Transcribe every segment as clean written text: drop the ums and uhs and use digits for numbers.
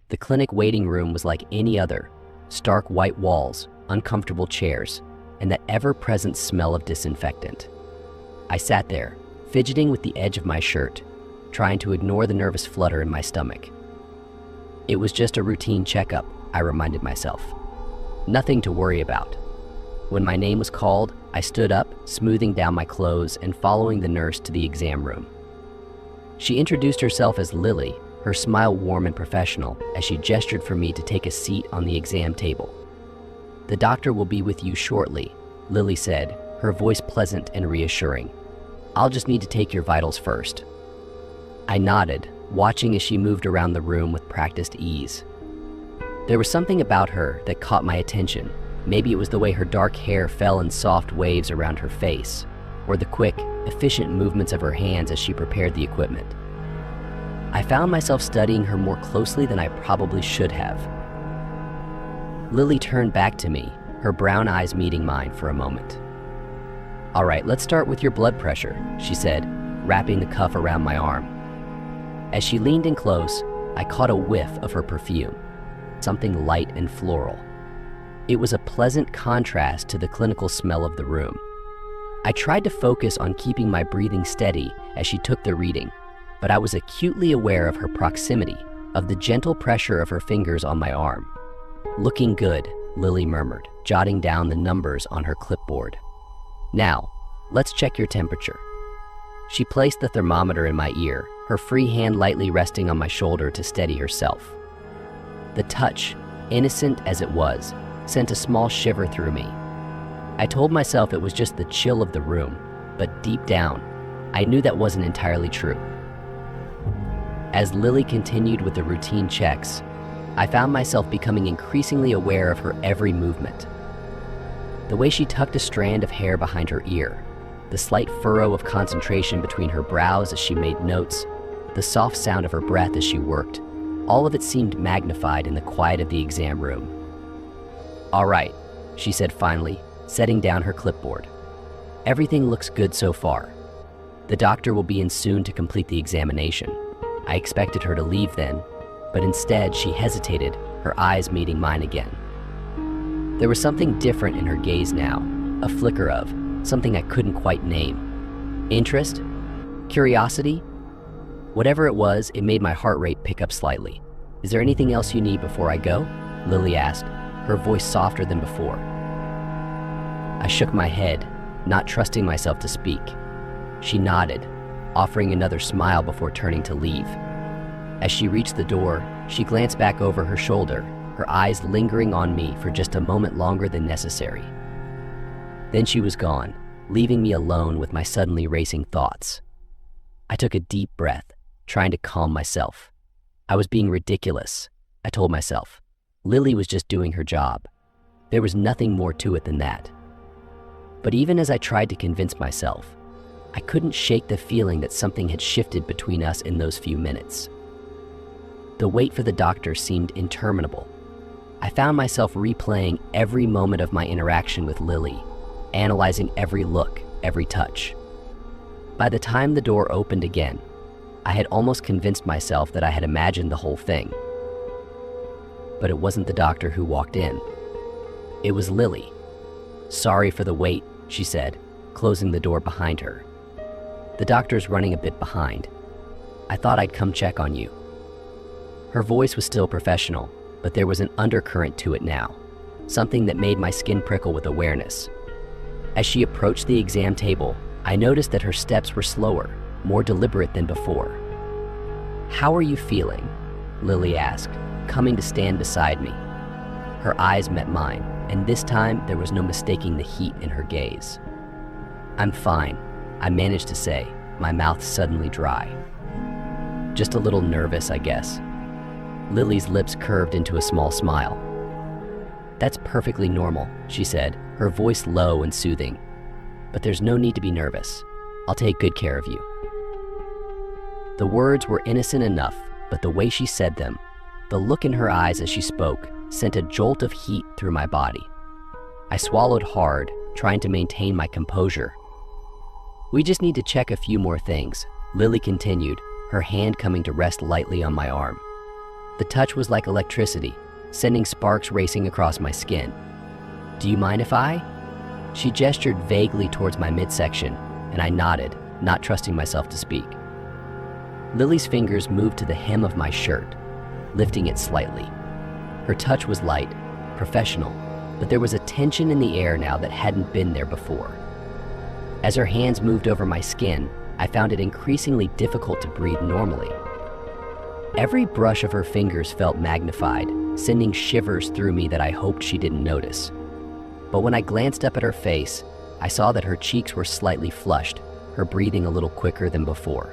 The clinic waiting room was like any other: stark white walls, uncomfortable chairs, and that ever-present smell of disinfectant. I sat there, fidgeting with the edge of my shirt, trying to ignore the nervous flutter in my stomach. It was just a routine checkup, I reminded myself. Nothing to worry about. When my name was called, I stood up, smoothing down my clothes and following the nurse to the exam room. She introduced herself as Lily, her smile warm and professional, as she gestured for me to take a seat on the exam table. "The doctor will be with you shortly," Lily said, her voice pleasant and reassuring. "I'll just need to take your vitals first." I nodded, watching as she moved around the room with practiced ease. There was something about her that caught my attention. Maybe it was the way her dark hair fell in soft waves around her face, or the quick, efficient movements of her hands as she prepared the equipment. I found myself studying her more closely than I probably should have. Lily turned back to me, her brown eyes meeting mine for a moment. "All right, let's start with your blood pressure," she said, wrapping the cuff around my arm. As she leaned in close, I caught a whiff of her perfume, something light and floral. It was a pleasant contrast to the clinical smell of the room. I tried to focus on keeping my breathing steady as she took the reading, but I was acutely aware of her proximity, of the gentle pressure of her fingers on my arm. "Looking good," Lily murmured, jotting down the numbers on her clipboard. "Now, let's check your temperature." She placed the thermometer in my ear, her free hand lightly resting on my shoulder to steady herself. The touch, innocent as it was, sent a small shiver through me. I told myself it was just the chill of the room, but deep down, I knew that wasn't entirely true. As Lily continued with the routine checks, I found myself becoming increasingly aware of her every movement. The way she tucked a strand of hair behind her ear, the slight furrow of concentration between her brows as she made notes, the soft sound of her breath as she worked, all of it seemed magnified in the quiet of the exam room. "All right," she said finally, setting down her clipboard. "Everything looks good so far. The doctor will be in soon to complete the examination." I expected her to leave then, but instead she hesitated, her eyes meeting mine again. There was something different in her gaze now, a flicker of something I couldn't quite name. Interest? Curiosity? Whatever it was, it made my heart rate pick up slightly. "Is there anything else you need before I go?" Lily asked, her voice softer than before. I shook my head, not trusting myself to speak. She nodded, offering another smile before turning to leave. As she reached the door, she glanced back over her shoulder, her eyes lingering on me for just a moment longer than necessary. Then she was gone, leaving me alone with my suddenly racing thoughts. I took a deep breath, trying to calm myself. I was being ridiculous, I told myself. Lily was just doing her job. There was nothing more to it than that. But even as I tried to convince myself, I couldn't shake the feeling that something had shifted between us in those few minutes. The wait for the doctor seemed interminable. I found myself replaying every moment of my interaction with Lily, analyzing every look, every touch. By the time the door opened again, I had almost convinced myself that I had imagined the whole thing. But it wasn't the doctor who walked in. It was Lily. "Sorry for the wait," she said, closing the door behind her. "The doctor's running a bit behind. I thought I'd come check on you." Her voice was still professional, but there was an undercurrent to it now, something that made my skin prickle with awareness. As she approached the exam table, I noticed that her steps were slower, more deliberate than before. "How are you feeling?" Lily asked, coming to stand beside me. Her eyes met mine, and this time there was no mistaking the heat in her gaze. "I'm fine," I managed to say, my mouth suddenly dry. "Just a little nervous, I guess." Lily's lips curved into a small smile. "That's perfectly normal," she said, her voice low and soothing. "But there's no need to be nervous. I'll take good care of you." The words were innocent enough, but the way she said them, the look in her eyes as she spoke, sent a jolt of heat through my body. I swallowed hard, trying to maintain my composure. "We just need to check a few more things," Lily continued, her hand coming to rest lightly on my arm. The touch was like electricity, sending sparks racing across my skin. "Do you mind if I?" She gestured vaguely towards my midsection, and I nodded, not trusting myself to speak. Lily's fingers moved to the hem of my shirt, lifting it slightly. Her touch was light, professional, but there was a tension in the air now that hadn't been there before. As her hands moved over my skin, I found it increasingly difficult to breathe normally. Every brush of her fingers felt magnified, sending shivers through me that I hoped she didn't notice. But when I glanced up at her face, I saw that her cheeks were slightly flushed, her breathing a little quicker than before.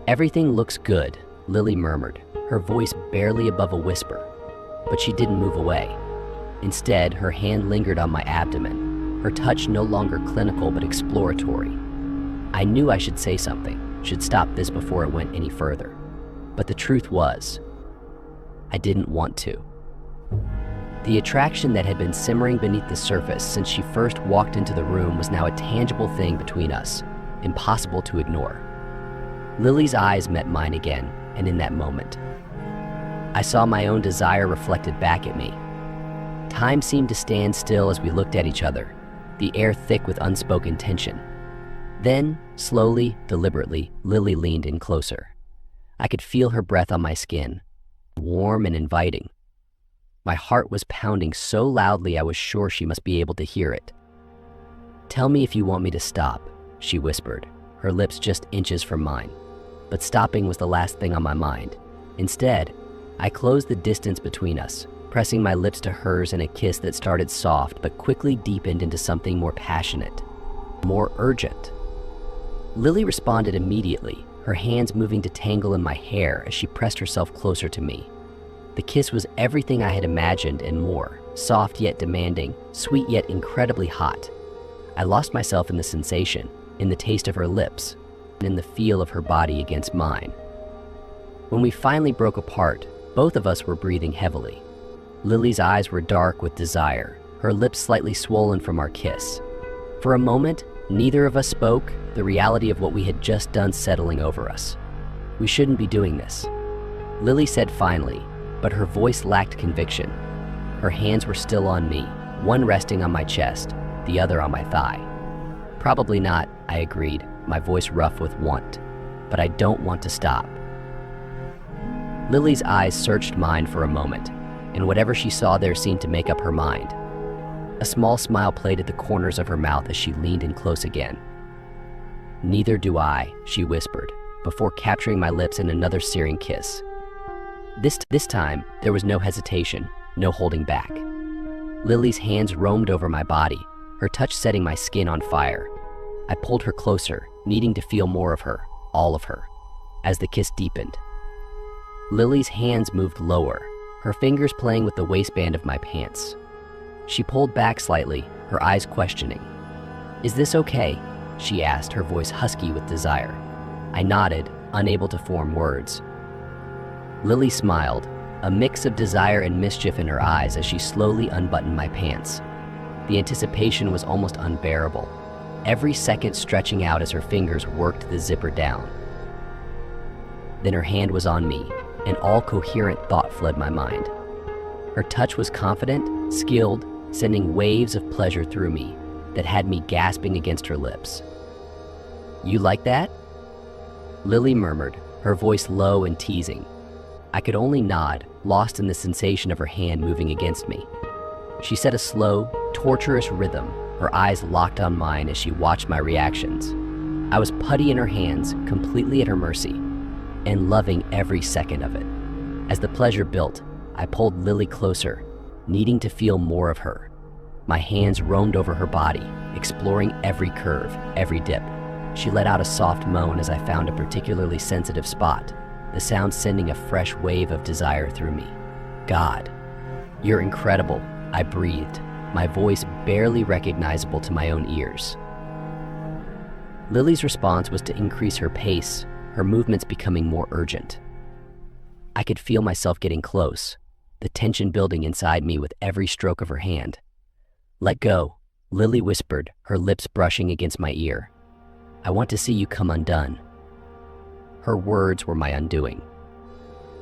"Everything looks good," Lily murmured, her voice barely above a whisper. But she didn't move away. Instead, her hand lingered on my abdomen, her touch no longer clinical but exploratory. I knew I should say something, should stop this before it went any further. But the truth was, I didn't want to. The attraction that had been simmering beneath the surface since she first walked into the room was now a tangible thing between us, impossible to ignore. Lily's eyes met mine again, and in that moment, I saw my own desire reflected back at me. Time seemed to stand still as we looked at each other, the air thick with unspoken tension. Then, slowly, deliberately, Lily leaned in closer. I could feel her breath on my skin, warm and inviting. My heart was pounding so loudly I was sure she must be able to hear it. "Tell me if you want me to stop," she whispered, her lips just inches from mine. But stopping was the last thing on my mind. Instead, I closed the distance between us, pressing my lips to hers in a kiss that started soft but quickly deepened into something more passionate, more urgent. Lily responded immediately, her hands moving to tangle in my hair as she pressed herself closer to me. The kiss was everything I had imagined and more, soft yet demanding, sweet yet incredibly hot. I lost myself in the sensation, in the taste of her lips, and in the feel of her body against mine. When we finally broke apart, both of us were breathing heavily. Lily's eyes were dark with desire, her lips slightly swollen from our kiss. For a moment, neither of us spoke, the reality of what we had just done settling over us. "We shouldn't be doing this," Lily said finally, but her voice lacked conviction. Her hands were still on me, one resting on my chest, the other on my thigh. "Probably not," I agreed, my voice rough with want. "But I don't want to stop." Lily's eyes searched mine for a moment, and whatever she saw there seemed to make up her mind. A small smile played at the corners of her mouth as she leaned in close again. "Neither do I," she whispered, before capturing my lips in another searing kiss. This time, there was no hesitation, no holding back. Lily's hands roamed over my body, her touch setting my skin on fire. I pulled her closer, needing to feel more of her, all of her, as the kiss deepened. Lily's hands moved lower, her fingers playing with the waistband of my pants. She pulled back slightly, her eyes questioning. "Is this okay?" she asked, her voice husky with desire. I nodded, unable to form words. Lily smiled, a mix of desire and mischief in her eyes as she slowly unbuttoned my pants. The anticipation was almost unbearable, every second stretching out as her fingers worked the zipper down. Then her hand was on me, and all coherent thought fled my mind. Her touch was confident, skilled, sending waves of pleasure through me that had me gasping against her lips. "You like that?" Lily murmured, her voice low and teasing. I could only nod, lost in the sensation of her hand moving against me. She set a slow, torturous rhythm, her eyes locked on mine as she watched my reactions. I was putty in her hands, completely at her mercy, and loving every second of it. As the pleasure built, I pulled Lily closer, needing to feel more of her. My hands roamed over her body, exploring every curve, every dip. She let out a soft moan as I found a particularly sensitive spot, the sound sending a fresh wave of desire through me. "God, you're incredible," I breathed, my voice barely recognizable to my own ears. Lily's response was to increase her pace, her movements becoming more urgent. I could feel myself getting close, the tension building inside me with every stroke of her hand. "Let go," Lily whispered, her lips brushing against my ear. "I want to see you come undone." Her words were my undoing.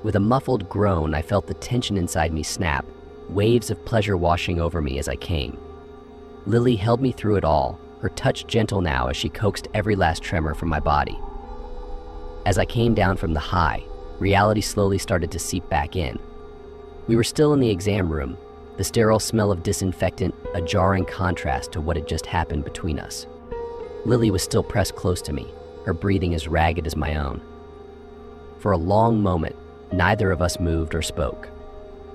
With a muffled groan, I felt the tension inside me snap, waves of pleasure washing over me as I came. Lily held me through it all, her touch gentle now as she coaxed every last tremor from my body. As I came down from the high, reality slowly started to seep back in. We were still in the exam room, the sterile smell of disinfectant a jarring contrast to what had just happened between us. Lily was still pressed close to me, her breathing as ragged as my own. For a long moment, neither of us moved or spoke.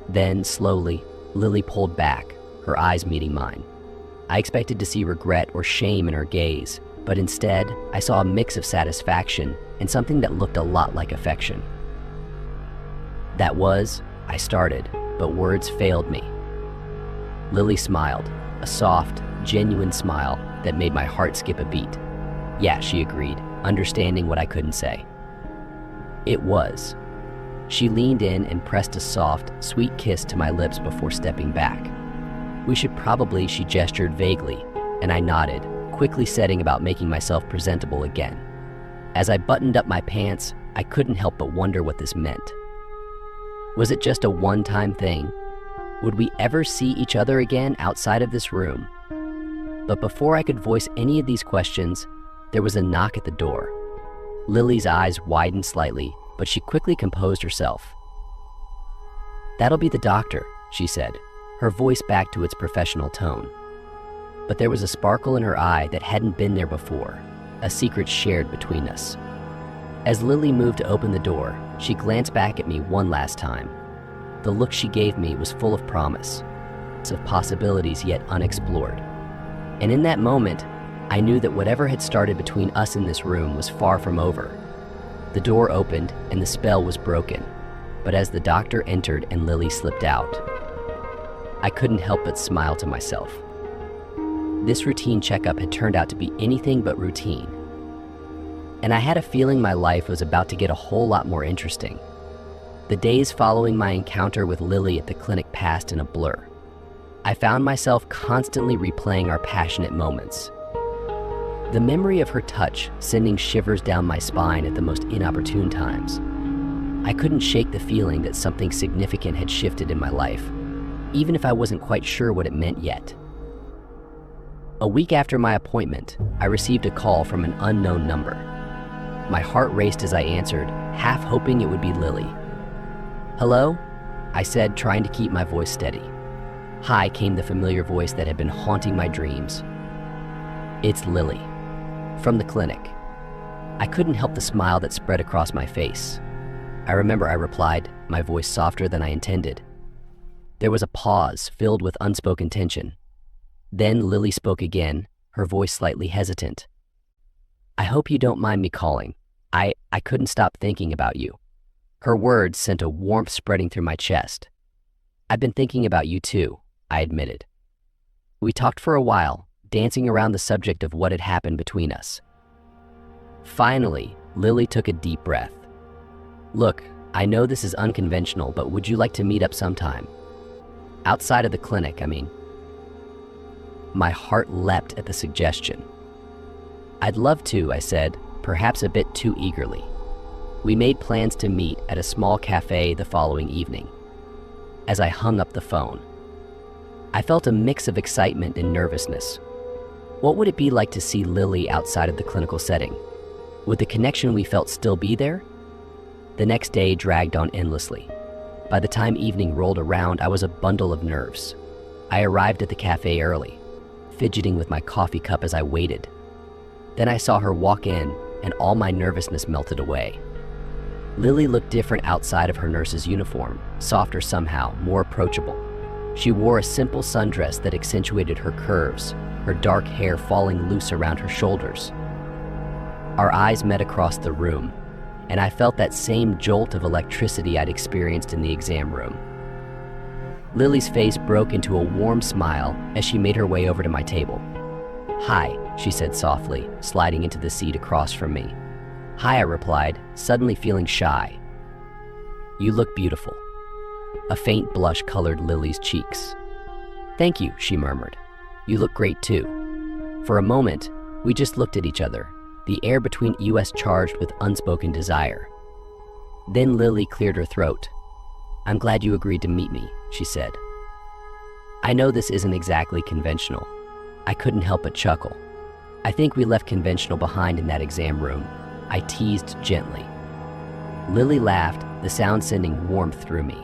Then, slowly, Lily pulled back, her eyes meeting mine. I expected to see regret or shame in her gaze, but instead, I saw a mix of satisfaction and something that looked a lot like affection. I started, but words failed me. Lily smiled, a soft, genuine smile that made my heart skip a beat. Yeah, she agreed, understanding what I couldn't say. It was. She leaned in and pressed a soft, sweet kiss to my lips before stepping back. We should probably, she gestured vaguely, and I nodded, quickly setting about making myself presentable again. As I buttoned up my pants, I couldn't help but wonder what this meant. Was it just a one-time thing? Would we ever see each other again outside of this room? But before I could voice any of these questions, there was a knock at the door. Lily's eyes widened slightly, but she quickly composed herself. "That'll be the doctor," she said, her voice back to its professional tone. But there was a sparkle in her eye that hadn't been there before, a secret shared between us. As Lily moved to open the door, she glanced back at me one last time. The look she gave me was full of promise, of possibilities yet unexplored. And in that moment, I knew that whatever had started between us in this room was far from over. The door opened and the spell was broken, but as the doctor entered and Lily slipped out, I couldn't help but smile to myself. This routine checkup had turned out to be anything but routine. And I had a feeling my life was about to get a whole lot more interesting. The days following my encounter with Lily at the clinic passed in a blur. I found myself constantly replaying our passionate moments. The memory of her touch sending shivers down my spine at the most inopportune times. I couldn't shake the feeling that something significant had shifted in my life, even if I wasn't quite sure what it meant yet. A week after my appointment, I received a call from an unknown number. My heart raced as I answered, half hoping it would be Lily. "Hello?" I said, trying to keep my voice steady. "Hi," came the familiar voice that had been haunting my dreams. "It's Lily. From the clinic." I couldn't help the smile that spread across my face. I remember I replied, my voice softer than I intended. There was a pause filled with unspoken tension. Then Lily spoke again, her voice slightly hesitant. "I hope you don't mind me calling. I couldn't stop thinking about you." Her words sent a warmth spreading through my chest. "I've been thinking about you too," I admitted. We talked for a while, dancing around the subject of what had happened between us. Finally, Lily took a deep breath. "Look, I know this is unconventional, but would you like to meet up sometime? Outside of the clinic, I mean." My heart leapt at the suggestion. "I'd love to," I said, perhaps a bit too eagerly. We made plans to meet at a small cafe the following evening. As I hung up the phone, I felt a mix of excitement and nervousness. What would it be like to see Lily outside of the clinical setting? Would the connection we felt still be there? The next day dragged on endlessly. By the time evening rolled around, I was a bundle of nerves. I arrived at the cafe early, fidgeting with my coffee cup as I waited. Then I saw her walk in, and all my nervousness melted away. Lily looked different outside of her nurse's uniform, softer somehow, more approachable. She wore a simple sundress that accentuated her curves, her dark hair falling loose around her shoulders. Our eyes met across the room, and I felt that same jolt of electricity I'd experienced in the exam room. Lily's face broke into a warm smile as she made her way over to my table. "Hi," she said softly, sliding into the seat across from me. "Hi," I replied, suddenly feeling shy. "You look beautiful." A faint blush colored Lily's cheeks. "Thank you," she murmured. "You look great too." For a moment, we just looked at each other, the air between us charged with unspoken desire. Then Lily cleared her throat. "I'm glad you agreed to meet me," she said. I know this isn't exactly conventional. I couldn't help but chuckle. "I think we left conventional behind in that exam room," I teased gently. Lily laughed, the sound sending warmth through me.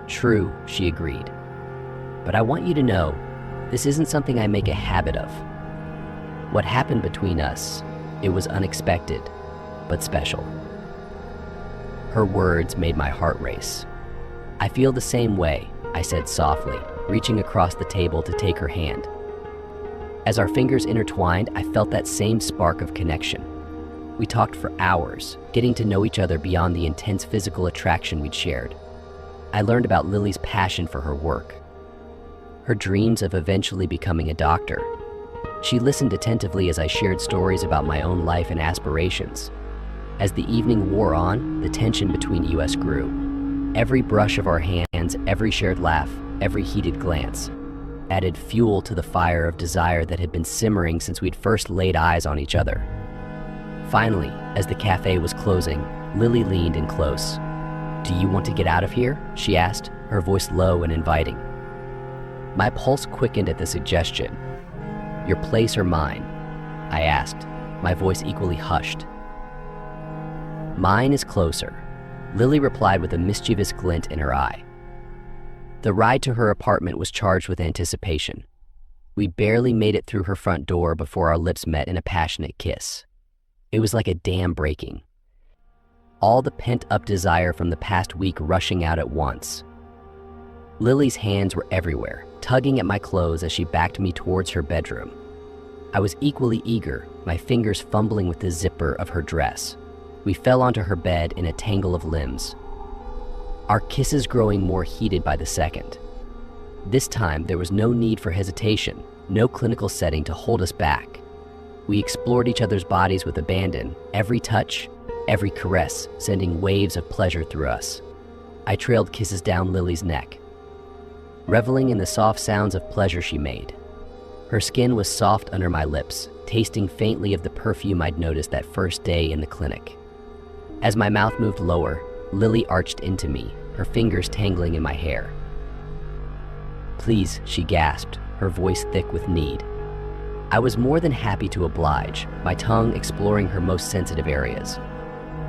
"True," she agreed. "But I want you to know, this isn't something I make a habit of. What happened between us, it was unexpected, but special." Her words made my heart race. "I feel the same way," I said softly, reaching across the table to take her hand. As our fingers intertwined, I felt that same spark of connection. We talked for hours, getting to know each other beyond the intense physical attraction we'd shared. I learned about Lily's passion for her work, her dreams of eventually becoming a doctor. She listened attentively as I shared stories about my own life and aspirations. As the evening wore on, the tension between us grew. Every brush of our hands, every shared laugh, every heated glance added fuel to the fire of desire that had been simmering since we'd first laid eyes on each other. Finally, as the cafe was closing, Lily leaned in close. "Do you want to get out of here?" she asked, her voice low and inviting. My pulse quickened at the suggestion. "Your place or mine?" I asked, my voice equally hushed. "Mine is closer," Lily replied with a mischievous glint in her eye. The ride to her apartment was charged with anticipation. We barely made it through her front door before our lips met in a passionate kiss. It was like a dam breaking. All the pent-up desire from the past week rushing out at once. Lily's hands were everywhere, tugging at my clothes as she backed me towards her bedroom. I was equally eager, my fingers fumbling with the zipper of her dress. We fell onto her bed in a tangle of limbs, our kisses growing more heated by the second. This time, there was no need for hesitation, no clinical setting to hold us back. We explored each other's bodies with abandon, every touch, every caress sending waves of pleasure through us. I trailed kisses down Lily's neck, reveling in the soft sounds of pleasure she made. Her skin was soft under my lips, tasting faintly of the perfume I'd noticed that first day in the clinic. As my mouth moved lower, Lily arched into me, her fingers tangling in my hair. "Please," she gasped, her voice thick with need. I was more than happy to oblige, my tongue exploring her most sensitive areas.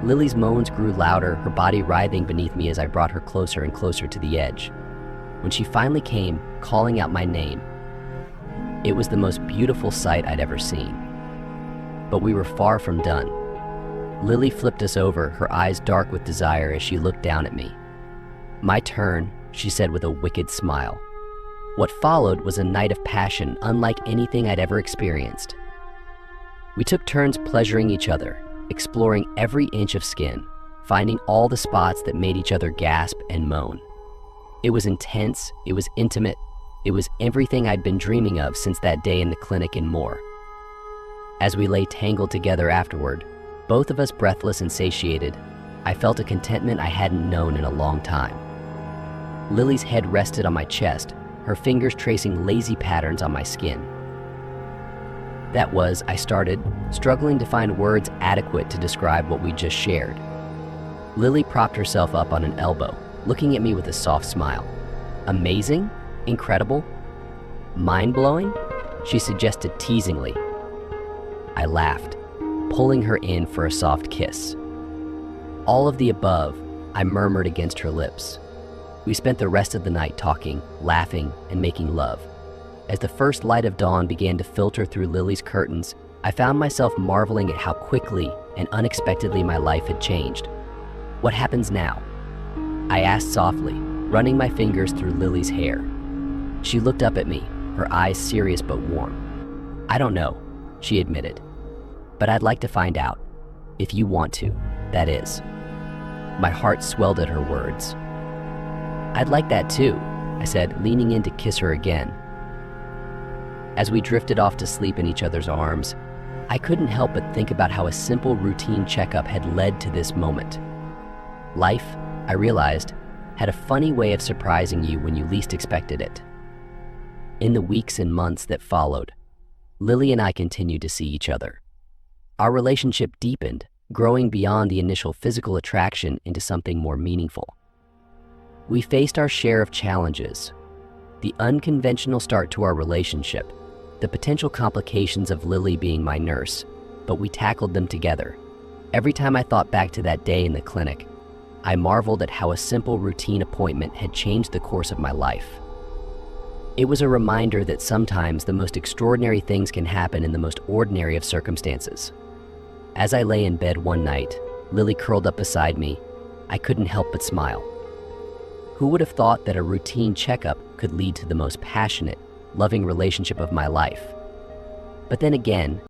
Lily's moans grew louder, her body writhing beneath me as I brought her closer and closer to the edge. When she finally came, calling out my name, it was the most beautiful sight I'd ever seen. But we were far from done. Lily flipped us over, her eyes dark with desire as she looked down at me. "My turn," she said with a wicked smile. What followed was a night of passion unlike anything I'd ever experienced. We took turns pleasuring each other, exploring every inch of skin, finding all the spots that made each other gasp and moan. It was intense, it was intimate, it was everything I'd been dreaming of since that day in the clinic and more. As we lay tangled together afterward, both of us breathless and satiated, I felt a contentment I hadn't known in a long time. Lily's head rested on my chest, her fingers tracing lazy patterns on my skin. That was, I started, struggling to find words adequate to describe what we just shared. Lily propped herself up on an elbow, looking at me with a soft smile. "Amazing? Incredible? Mind-blowing?" she suggested teasingly. I laughed, pulling her in for a soft kiss. "All of the above," I murmured against her lips. We spent the rest of the night talking, laughing, and making love. As the first light of dawn began to filter through Lily's curtains, I found myself marveling at how quickly and unexpectedly my life had changed. "What happens now?" I asked softly, running my fingers through Lily's hair. She looked up at me, her eyes serious but warm. "I don't know," she admitted, "but I'd like to find out. If you want to, that is." My heart swelled at her words. "I'd like that too," I said, leaning in to kiss her again. As we drifted off to sleep in each other's arms, I couldn't help but think about how a simple routine checkup had led to this moment. Life, I realized, had a funny way of surprising you when you least expected it. In the weeks and months that followed, Lily and I continued to see each other. Our relationship deepened, growing beyond the initial physical attraction into something more meaningful. We faced our share of challenges: the unconventional start to our relationship, the potential complications of Lily being my nurse, but we tackled them together. Every time I thought back to that day in the clinic, I marveled at how a simple routine appointment had changed the course of my life. It was a reminder that sometimes the most extraordinary things can happen in the most ordinary of circumstances. As I lay in bed one night, Lily curled up beside me, I couldn't help but smile. Who would have thought that a routine checkup could lead to the most passionate, loving relationship of my life? But then again,